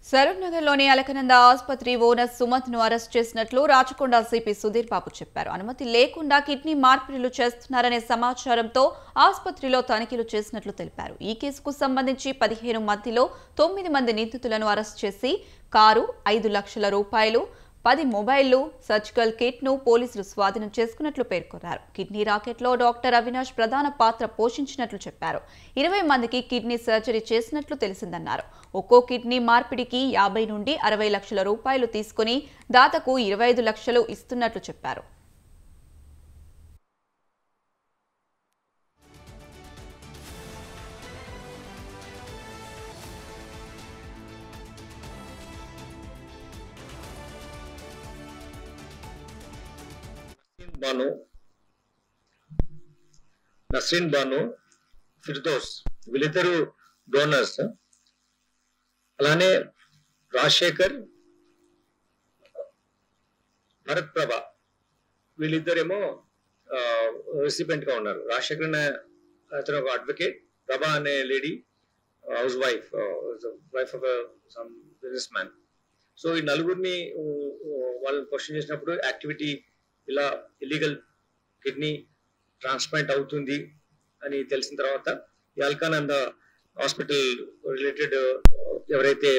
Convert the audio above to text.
సరూర్నగర్లోని అలకనంద ఆసుపత్రి owner సుమంత్ను arrest చేసినట్లు Rachakonda CP Sudheer Babu చెప్పారు. అనుమతి లేకుండా కిడ్నీ మార్పిడిలు చేస్తున్నారనే సమాచారంతో ఆసుపత్రిలో తనిఖీలు చేసినట్లు తెలిపారు. ఈ కేసుకు సంబంధించి 15 మందిలో 9 మంది నిందితులను అరెస్ట్ చేసి కారు, 5 లక్షల రూపాయలు, 10 మొబైళ్లు, సర్జికల్ కిట్ను పోలీసులు స్వాధీనం చేసుకున్నట్లు పేర్కొన్నారు. కిడ్నీ రాకెట్లో డాక్టర్ అవినాష్ ప్రధాన పాత్ర పోషించినట్లు చెప్పారు. 20 మందికి కిడ్నీ సర్జరీ చేసినట్లు తెలిసిందన్నారు. ఒక్కో కిడ్నీ మార్పిడికి 50 నుండి 60 లక్షల రూపాయలు తీసుకుని దాతకు 25 లక్షలు ఇస్తున్నట్లు చెప్పారు. నస్రీన్ బాను, ఫిర్దోస్ వీళ్ళిద్దరు డోనర్స్. అలానే రాజశేఖర్, భరత్ ప్రభ వీళ్ళిద్దరేమో రెసిపెంట్ గా ఉన్నారు. రాజశేఖర్ అనే అతను ఒక అడ్వకేట్, ప్రభ అనే lady house wife of some business man. So ఈ నలుగురిని వాళ్ళని క్వశ్చన్ చేసినప్పుడు యాక్టివిటీ ఇలా ఇల్లీగల్ కిడ్నీ ట్రాన్స్ప్లాంట్ అవుతుంది అని తెలిసిన తర్వాత ఈ అల్కానంద హాస్పిటల్ రిలేటెడ్ ఎవరైతే